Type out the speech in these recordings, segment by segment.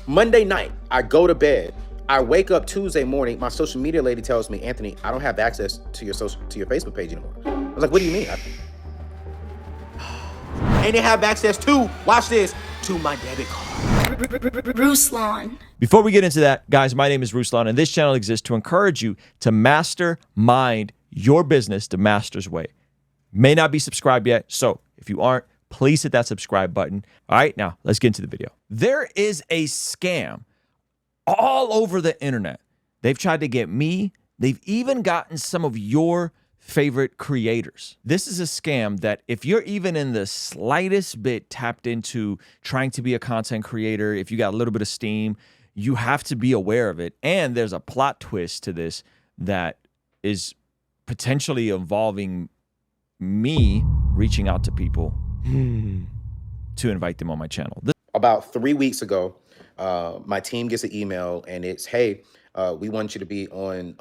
Monday night, I go to bed. I wake up Tuesday morning. My social media lady tells me, Anthony, I don't have access to your Facebook page anymore. I was like, what do you mean? And they have access to, watch this, to my debit card. Ruslan. Before we get into that, guys, my name is Ruslan, and this channel exists to encourage you to mastermind your business the master's way. May not be subscribed yet, so if you aren't, please hit that subscribe button. All right, now let's get into the video. There is a scam all over the internet. They've tried to get me. They've even gotten some of your favorite creators. This is a scam that if you're even in the slightest bit tapped into trying to be a content creator, if you got a little bit of steam, you have to be aware of it. And there's a plot twist to this that is potentially involving me reaching out to people to invite them on my channel. About 3 weeks ago, my team gets an email and it's, hey, we want you to be on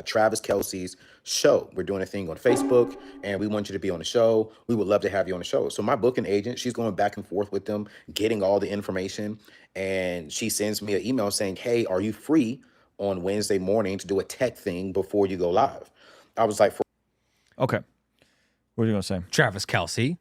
Travis Kelce's show. We're doing a thing on Facebook and we want you to be on the show. We would love to have you on the show. So my booking agent, she's going back and forth with them, getting all the information. And she sends me an email saying, hey, are you free on Wednesday morning to do a tech thing before you go live? I was like, okay. What are you going to say? Travis Kelce,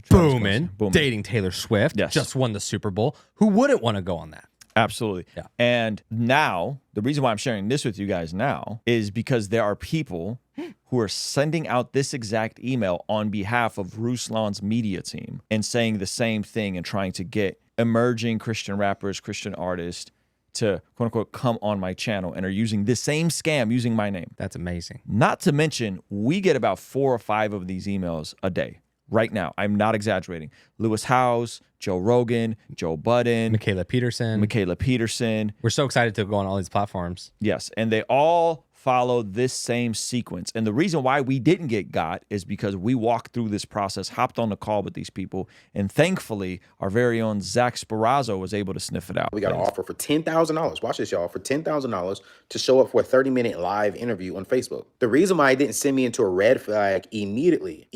booming, Booming. dating Taylor Swift, Yes. just won the Super Bowl. Who wouldn't want to go on that? Absolutely. Yeah. And now, the reason why I'm sharing this with you guys now is because there are people who are sending out this exact email on behalf of Ruslan's media team and saying the same thing and trying to get emerging Christian rappers, Christian artists to, quote unquote, come on my channel and are using the same scam using my name. That's amazing. Not to mention, we get about 4 or 5 of these emails a day. Right now, I'm not exaggerating. Lewis Howes, Joe Rogan, Joe Budden, Michaela Peterson. We're so excited to go on all these platforms. Yes, and they all follow this same sequence. And the reason why we didn't get got is because we walked through this process, hopped on the call with these people, and thankfully, our very own Zach Sparazzo was able to sniff it out. we got an offer for $10,000. Watch this, y'all, for $10,000 to show up for a 30-minute live interview on Facebook. The reason why it didn't send me into a red flag immediately,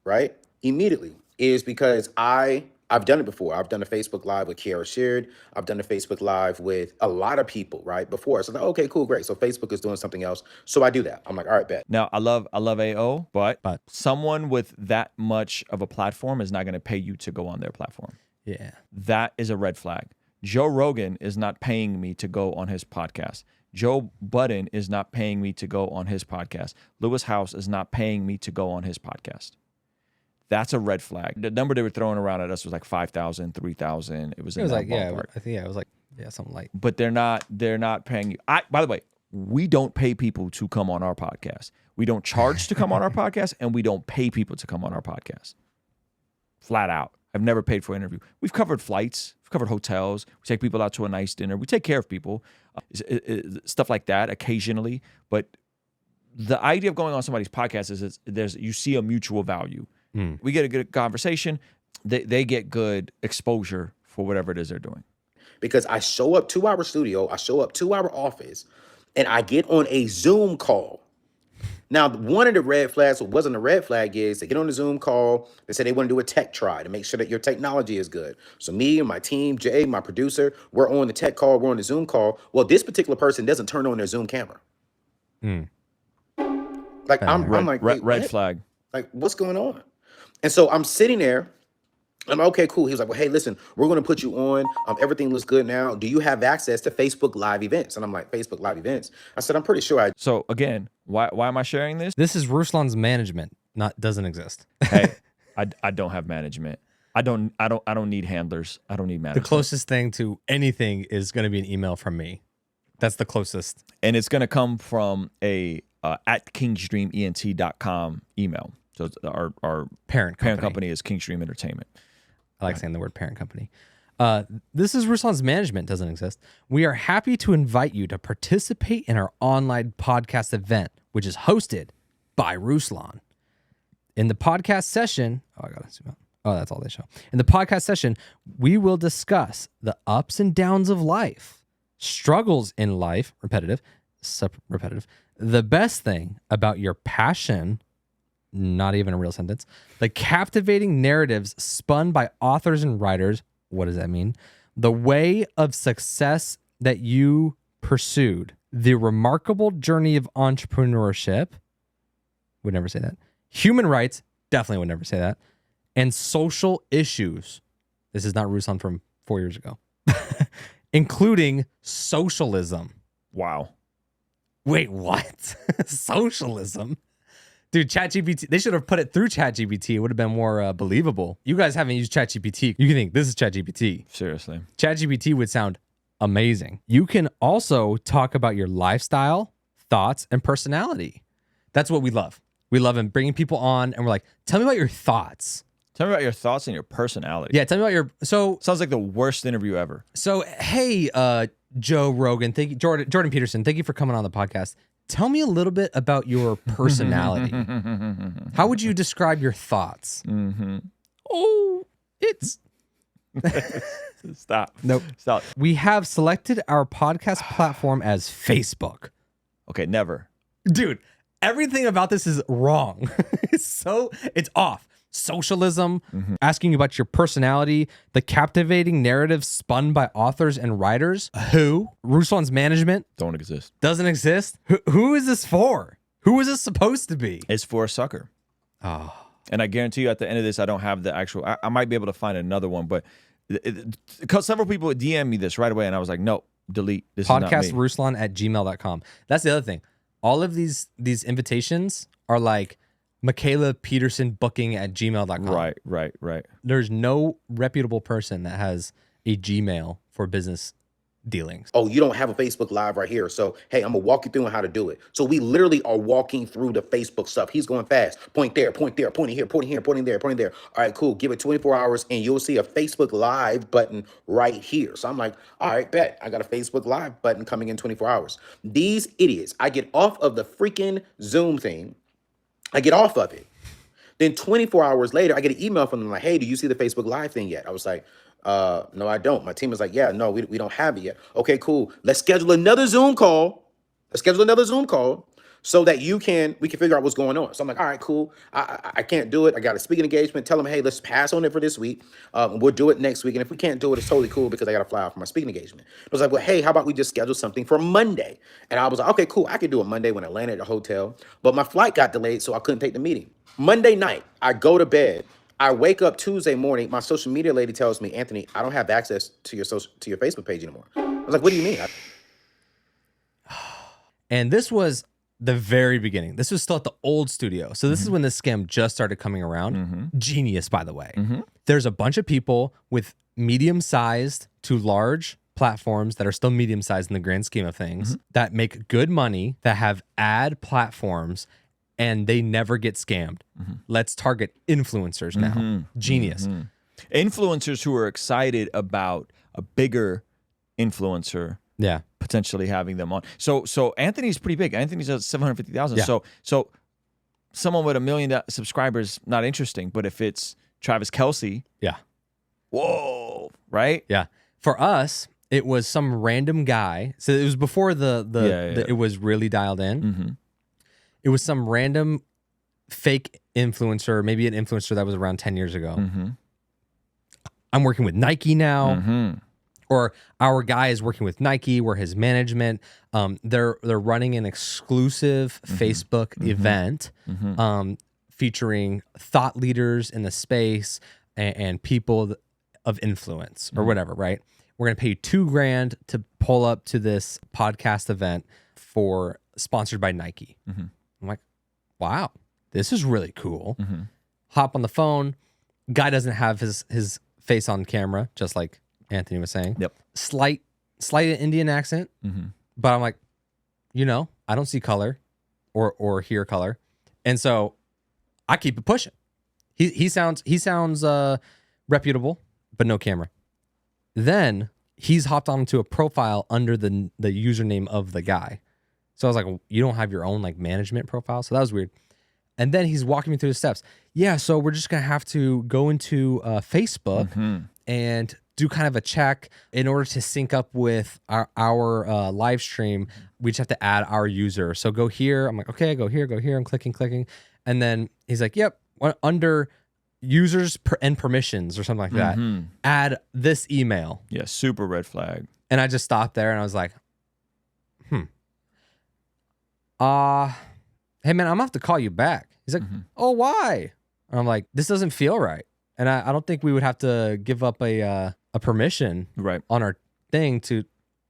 right? Immediately is because I've done it before. I've done a Facebook Live with Kiara Sheard. I've done a Facebook Live with a lot of people, right, before. So I'm like, okay, cool, great. So Facebook is doing something else. So I do that. I'm like, all right, bet. Now, I love AO, but someone with that much of a platform is not going to pay you to go on their platform. Yeah. That is a red flag. Joe Rogan is not paying me to go on his podcast. Joe Budden is not paying me to go on his podcast. Lewis Howes is not paying me to go on his podcast. That's a red flag. The number they were throwing around at us was like 5,000, 3,000. It was like, ballpark. I think, it was like, something like. But they're not paying you. By the way, we don't pay people to come on our podcast. We don't charge to come on our podcast, and we don't pay people to come on our podcast. Flat out. I've never paid for an interview. We've covered flights. We've covered hotels. We take people out to a nice dinner. We take care of people. Stuff like that occasionally. But the idea of going on somebody's podcast is you see a mutual value. We get a good conversation. They get good exposure for whatever it is they're doing. Because I show up to our studio, I show up to our office, and I get on a Zoom call. Now, one of the red flags, what wasn't a red flag, is they get on the Zoom call. They say they want to do a tech try to make sure that your technology is good. So me and my team, Jay, my producer, we're on the tech call. We're on the Zoom call. Well, this particular person doesn't turn on their Zoom camera. Like, I'm like, red flag. Like, what's going on? And so I'm sitting there. I'm like, okay, cool. He was like, well, hey, listen, we're going to put you on. Everything looks good now. Do you have access to Facebook Live events? And I'm like, Facebook Live events? I said, I'm pretty sure I. So again, why am I sharing this? This is Ruslan's management. Doesn't exist. Hey, I don't have management. I don't need handlers. I don't need management. The closest thing to anything is going to be an email from me. That's the closest. And it's going to come from a at kingstreament.com email. So our parent company is Kingstream Entertainment. I like saying the word parent company. This is Ruslan's management. Doesn't exist. We are happy to invite you to participate in our online podcast event, which is hosted by Ruslan. In the podcast session, I gotta zoom out. Oh, that's all they show. In the podcast session, we will discuss the ups and downs of life, struggles in life, repetitive, the best thing about your passion, not even a real sentence. The captivating narratives spun by authors and writers. What does that mean? The way of success that you pursued. The remarkable journey of entrepreneurship. Would never say that. Human rights. Definitely would never say that. And social issues. This is not Ruslan from 4 years ago. Including socialism. Wow. Wait, what? Socialism? Dude, ChatGPT, they should have put it through ChatGPT. It would have been more believable. You guys haven't used ChatGPT. You can think, this is ChatGPT. Seriously. ChatGPT would sound amazing. You can also talk about your lifestyle, thoughts, and personality. That's what we love. We love bringing people on, and we're like, tell me about your thoughts. Tell me about your thoughts and your personality. Yeah, tell me about your... Sounds like the worst interview ever. So, hey, Joe Rogan, thank you, Jordan Peterson, thank you for coming on the podcast. Tell me a little bit about your personality. How would you describe your thoughts? Oh, it's... Stop. Nope. Stop. We have selected our podcast platform as Facebook. Okay, never. Dude, everything about this is wrong. It's off. Socialism, asking you about your personality, the captivating narrative spun by authors and writers. Who? Ruslan's management. Don't exist. Doesn't exist. Who is this for? Who is this supposed to be? It's for a sucker. Oh. And I guarantee you at the end of this, I don't have the actual, I might be able to find another one, but because several people DM me this right away, and I was like, no, delete. This is not me. Podcastruslan@gmail.com. That's the other thing. All of these invitations are like Michaela Peterson booking at gmail.com. Right. There's no reputable person that has a Gmail for business dealings. Oh, you don't have a Facebook Live right here. So, hey, I'm going to walk you through on how to do it. So we literally are walking through the Facebook stuff. He's going fast. Point there, pointing here, pointing here, pointing there. All right, cool. Give it 24 hours and you'll see a Facebook Live button right here. So I'm like, all right, bet. I got a Facebook Live button coming in 24 hours. These idiots, I get off of the freaking Zoom thing. I get off of it. Then 24 hours later, I get an email from them like, hey, do you see the Facebook Live thing yet? I was like, no, I don't. My team was like, yeah, no, we don't have it yet. Okay, cool. Let's schedule another Zoom call. So that we can figure out what's going on. So I'm like, all right, cool. I can't do it. I got a speaking engagement. Tell them, hey, let's pass on it for this week. We'll do it next week. And if we can't do it, it's totally cool because I got to fly out for my speaking engagement. I was like, well, hey, how about we just schedule something for Monday? And I was like, okay, cool. I could do it Monday when I landed at the hotel. But my flight got delayed, so I couldn't take the meeting. Monday night, I go to bed. I wake up Tuesday morning. My social media lady tells me, Anthony, I don't have access to your Facebook page anymore. I was like, what do you mean? And this was the very beginning. This was still at the old studio. So this is when this scam just started coming around. Genius, by the way. There's a bunch of people with medium-sized to large platforms that are still medium-sized in the grand scheme of things that make good money, that have ad platforms, and they never get scammed. Let's target influencers now. Genius. Influencers who are excited about a bigger influencer Yeah. potentially having them on. So Anthony's pretty big. Anthony's at 750,000. Yeah. So someone with 1 million subscribers, not interesting. But if it's Travis Kelce, Yeah. whoa, right? Yeah. For us, it was some random guy. So it was before it was really dialed in. It was some random fake influencer, maybe an influencer that was around 10 years ago. I'm working with Nike now. Or our guy is working with Nike. We're his management. They're running an exclusive Facebook event featuring thought leaders in the space and people of influence or whatever, right? We're going to pay you $2,000 to pull up to this podcast event sponsored by Nike. I'm like, wow, this is really cool. Hop on the phone. Guy doesn't have his face on camera, just like Anthony was saying. Yep. Slight Indian accent. But I'm like, I don't see color or hear color. And so I keep it pushing. He sounds reputable, but no camera. Then he's hopped onto a profile under the username of the guy. So I was like, you don't have your own like management profile? So that was weird. And then he's walking me through the steps. Yeah, so we're just going to have to go into Facebook and do kind of a check in order to sync up with our live stream. We just have to add our user. So go here. I'm like, okay, go here. I'm clicking. And then he's like, yep, under users and permissions or something like that, add this email. Yeah, super red flag. And I just stopped there and I was like, hey man, I'm gonna have to call you back. He's like, oh, why? And I'm like, this doesn't feel right. And I don't think we would have to give up a permission on our thing to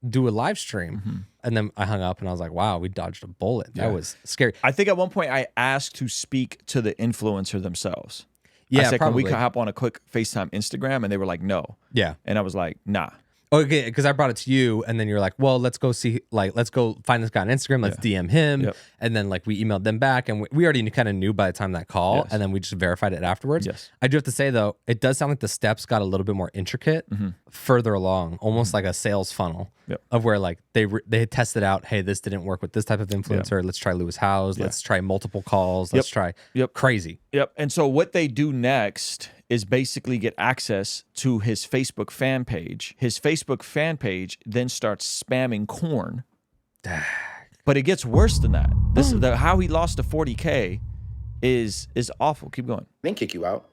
do a live stream. And then I hung up and I was like, wow, we dodged a bullet. That was scary. I think at one point I asked to speak to the influencer themselves. Yeah, I said, probably. can we hop on a quick FaceTime Instagram? And they were like, no. Yeah. And I was like, nah. Okay, because I brought it to you, and then you're like, well, let's go find this guy on Instagram, let's DM him. Yep. And then like we emailed them back, and we already kind of knew by the time that call, Yes. and then we just verified it afterwards. Yes. I do have to say though, it does sound like the steps got a little bit more intricate further along, almost like a sales funnel of where like they had tested out, hey, this didn't work with this type of influencer. Let's try Lewis Howes. Let's try multiple calls. Let's try crazy. Yep. And so what they do next is basically get access to his Facebook fan page. His Facebook fan page then starts spamming corn. But it gets worse than that. This is how he lost to 40K is awful. Keep going. Then kick you out.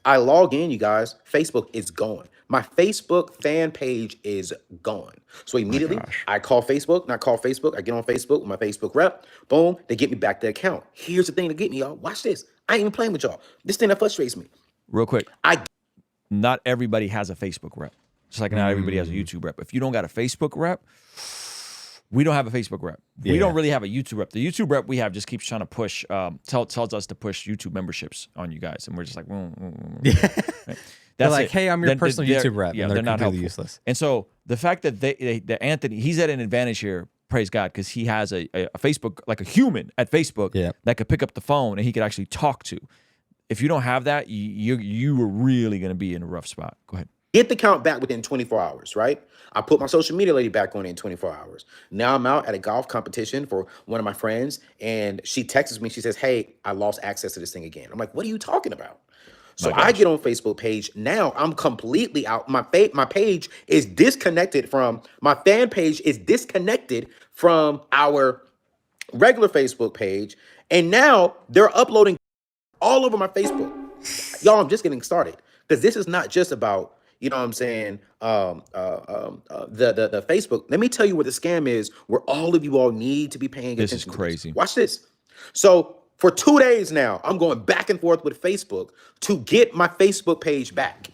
I log in, you guys. Facebook is gone. My Facebook fan page is gone. So immediately I call Facebook, not call Facebook. I get on Facebook with my Facebook rep. Boom, they get me back the account. Here's the thing to get me, y'all. Watch this. I ain't even playing with y'all. This thing that frustrates me. Real quick. Not everybody has a Facebook rep. Just like not everybody has a YouTube rep. If you don't got a Facebook rep, we don't have a Facebook rep. We don't really have a YouTube rep. The YouTube rep we have just keeps trying to push, tells us to push YouTube memberships on you guys. And we're just like, right? They're like, hey, I'm your personal YouTube rep. Yeah, and they're not helpful. Useless. And so the fact that that Anthony, he's at an advantage here, praise God, because he has a Facebook, like a human at Facebook that could pick up the phone and he could actually talk to. If you don't have that, you are really going to be in a rough spot. Go ahead. Get the count back within 24 hours, right? I put my social media lady back on in 24 hours. Now I'm out at a golf competition for one of my friends, and she texts me. She says, hey, I lost access to this thing again. I'm like, what are you talking about? So I get on Facebook page. Now I'm completely out. My page is disconnected from, my fan page is disconnected from our regular Facebook page. And now they're uploading all over my Facebook. Y'all, I'm just getting started. Because this is not just about, you know what I'm saying, the Facebook. Let me tell you what the scam is, where all of you all need to be paying attention. This is crazy. Watch this. So for 2 days now, I'm going back and forth with Facebook to get my Facebook page back.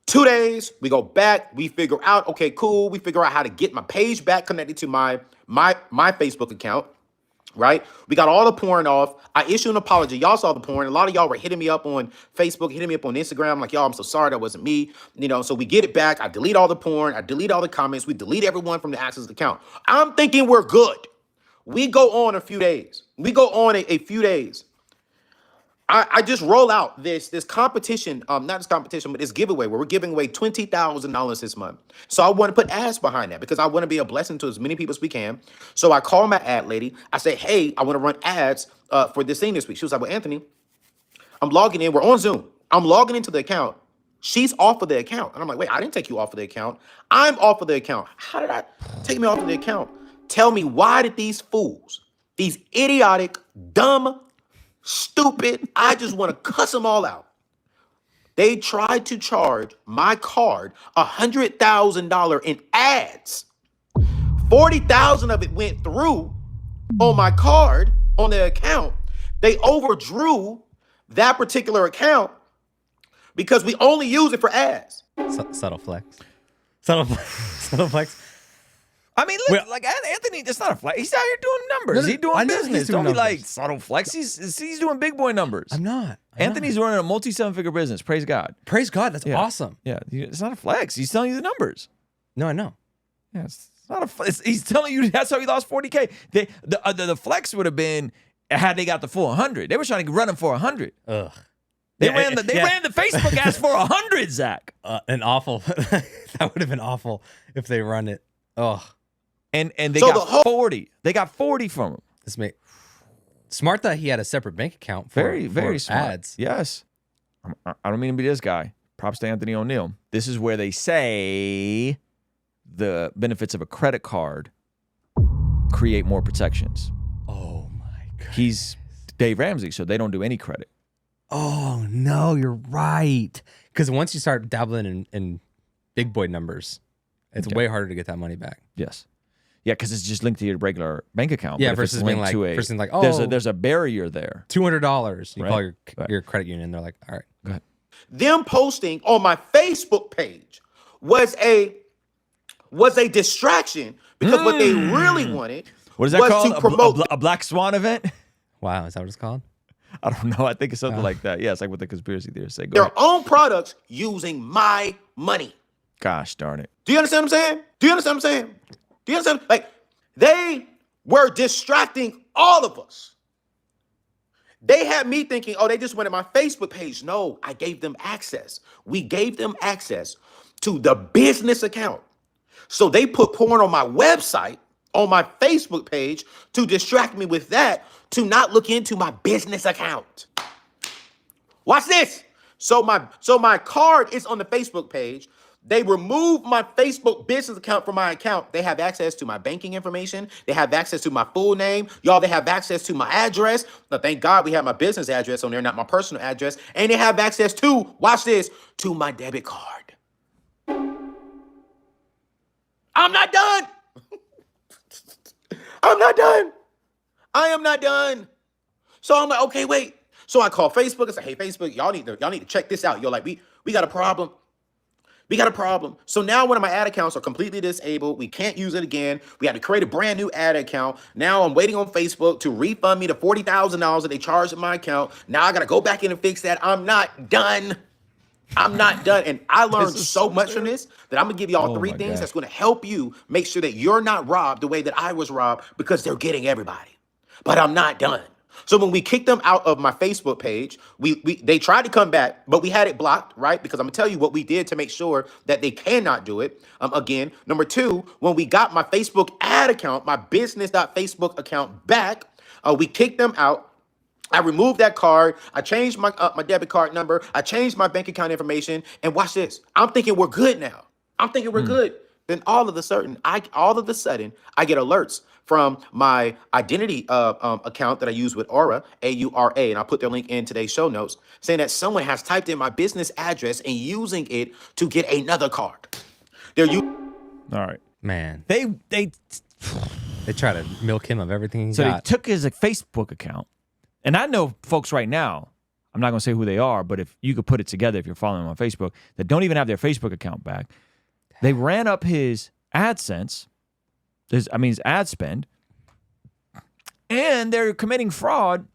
2 days, we go back, we figure out, okay, cool. We figure out how to get my page back connected to my Facebook account. Right? We got all the porn off. I issue an apology. Y'all saw the porn. A lot of y'all were hitting me up on Facebook, hitting me up on Instagram. I'm like, y'all, I'm so sorry. That wasn't me. You know, so we get it back. I delete all the porn. I delete all the comments. We delete everyone from the Access account. I'm thinking we're good. We go on a few days. We go on a few days. I just roll out this competition, not this competition, but this giveaway where we're giving away $20,000 this month. So I want to put ads behind that because I want to be a blessing to as many people as we can. So I call my ad lady. I say, hey, I want to run ads for this thing this week. She was like, well, Anthony, I'm logging in. We're on Zoom. I'm logging into the account. She's off of the account. And I'm like, wait, I didn't take you off of the account. I'm off of the account. How did I take me off of the account? Tell me, why did these fools, these idiotic, dumb, stupid, I just want to cuss them all out. They tried to charge my card $100,000 in ads. 40,000 of it went through on my card, on the account. They overdrew that particular account because we only use it for ads. Subtle flex. Subtle flex. I mean, look, like Anthony, it's not a flex. He's out here doing numbers. He's doing business. Don't be like subtle flex. He's doing big boy numbers. I'm not. Anthony's running a multi-7-figure business. Praise God. Praise God. That's awesome. Yeah, it's not a flex. He's telling you the numbers. No, I know. Yeah, it's not a flex. He's telling you that's how he lost 40K. The flex would have been had they got the full 100. They were trying to run him for 100. Ugh. They ran the Facebook ads for 100, Zach. An awful. That would have been awful if they run it. Ugh. And they got 40. They got 40 from him. This smart that he had a separate bank account for very smart ads. Yes. I don't mean to be this guy. Props to Anthony O'Neill. This is where they say the benefits of a credit card create more protections. Oh my God. Dave Ramsey, so they don't do any credit. Oh no, you're right. Because once you start dabbling in big boy numbers, it's way harder to get that money back. Yes. Yeah, because it's just linked to your regular bank account. Yeah, but if versus it's being linked like, to versus like, oh, there's a barrier there. $200. You Right. call your credit union, they're like, all right. Go ahead. Them posting on my Facebook page was a distraction because what they really wanted What is that was called? to promote A Black Swan event? Wow, is that what it's called? I don't know. I think it's something like that. Yeah, it's like what the conspiracy theorists say. Go their ahead. own products using my money. Gosh darn it. Do you understand what I'm saying? Do you understand what I'm saying? Do you understand? Like, they were distracting all of us. They had me thinking, oh, they just went to my Facebook page. No, I gave them access. We gave them access to the business account. So they put porn on my website, on my Facebook page, to distract me with that, to not look into my business account. Watch this. So my card is on the Facebook page. They remove my Facebook business account from my account. They have access to my banking information. They have access to my full name. Y'all, they have access to my address. Now, thank God we have my business address on there, not my personal address. And they have access to, watch this, to my debit card. I'm not done. I'm not done. I am not done. So I'm like, okay, wait. So I call Facebook and say, hey, Facebook, y'all need to check this out. You're like, we got a problem. We got a problem. So now one of my ad accounts are completely disabled. We can't use it again. We had to create a brand new ad account. Now I'm waiting on Facebook to refund me the $40,000 that they charged in my account. Now I got to go back in and fix that. I'm not done. I'm not done. And I learned so much from this that I'm going to give y'all three things that's going to help you make sure that you're not robbed the way that I was robbed, because they're getting everybody. But I'm not done. So when we kicked them out of my Facebook page, they tried to come back, but we had it blocked, right? Because I'm gonna tell you what we did to make sure that they cannot do it again. Number two, when we got my Facebook ad account, my business.facebook account back, we kicked them out. I removed that card. I changed my debit card number. I changed my bank account information. And watch this. I'm thinking we're good now. I'm thinking we're good. Then all of a sudden, I get alerts from my identity account that I use with Aura, A-U-R-A, and I'll put their link in today's show notes, saying that someone has typed in my business address and using it to get another card. All right. Man, They try to milk him of everything he so got. they took his Facebook account. And I know folks right now, I'm not going to say who they are, but if you could put it together, if you're following him on Facebook, that don't even have their Facebook account back. They ran up his AdSense, his ad spend, and they're committing fraud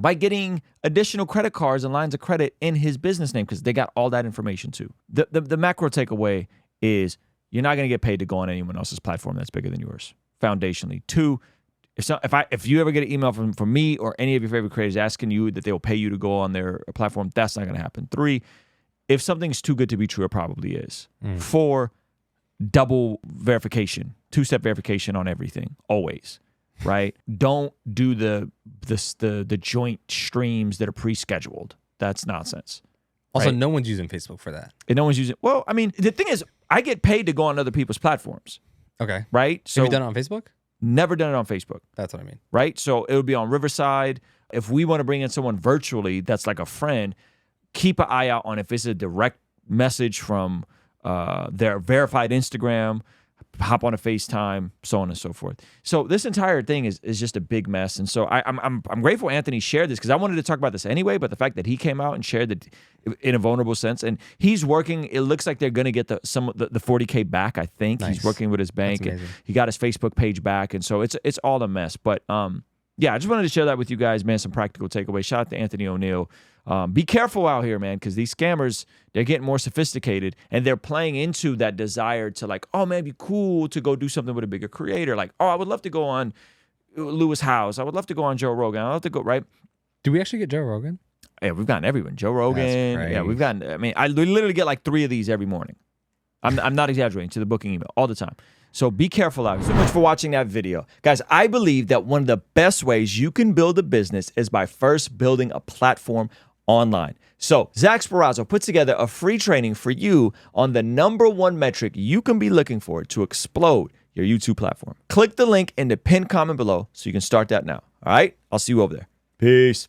by getting additional credit cards and lines of credit in his business name, because they got all that information too. The macro takeaway is you're not going to get paid to go on anyone else's platform that's bigger than yours, foundationally. Two, if you ever get an email from me or any of your favorite creators asking you that they will pay you to go on their platform, that's not going to happen. Three, if something's too good to be true, it probably is. Four, double verification, two-step verification on everything, always, right? Don't do the joint streams that are pre-scheduled. That's nonsense. Also, right? no one's using Facebook for that. And no one's using. Well, I mean, the thing is, I get paid to go on other people's platforms, Okay. right? So Have you done it on Facebook? never done it on Facebook. That's what I mean. Right? So it would be on Riverside. If we want to bring in someone virtually that's like a friend, keep an eye out on if it's a direct message from their verified Instagram, hop on a FaceTime, so on and so forth. So this entire thing is just a big mess. And so I'm grateful Anthony shared this, because I wanted to talk about this anyway, but the fact that he came out and shared it in a vulnerable sense, and he's working, it looks like they're going to get the 40K back, I think. Nice. He's working with his bank, and amazing. he got his Facebook page back, and so it's all a mess. But yeah, I just wanted to share that with you guys, man, some practical takeaways. Shout out to Anthony O'Neill. Be careful out here, man, because these scammers, they're getting more sophisticated, and they're playing into that desire to like, oh, man, it'd be cool to go do something with a bigger creator. Like, oh, I would love to go on Lewis House. I would love to go on Joe Rogan. I'd love to go, right? Do we actually get Joe Rogan? Yeah, we've gotten everyone. Joe Rogan. That's Yeah, we've gotten, I literally get like 3 of these every morning. I'm not exaggerating, to the booking email all the time. So be careful out here. So much for watching that video. Guys, I believe that one of the best ways you can build a business is by first building a platform online. So Zach Sparazzo put together a free training for you on the #1 metric you can be looking for to explode your YouTube platform. Click the link in the pinned comment below so you can start that now. All right? I'll see you over there. Peace.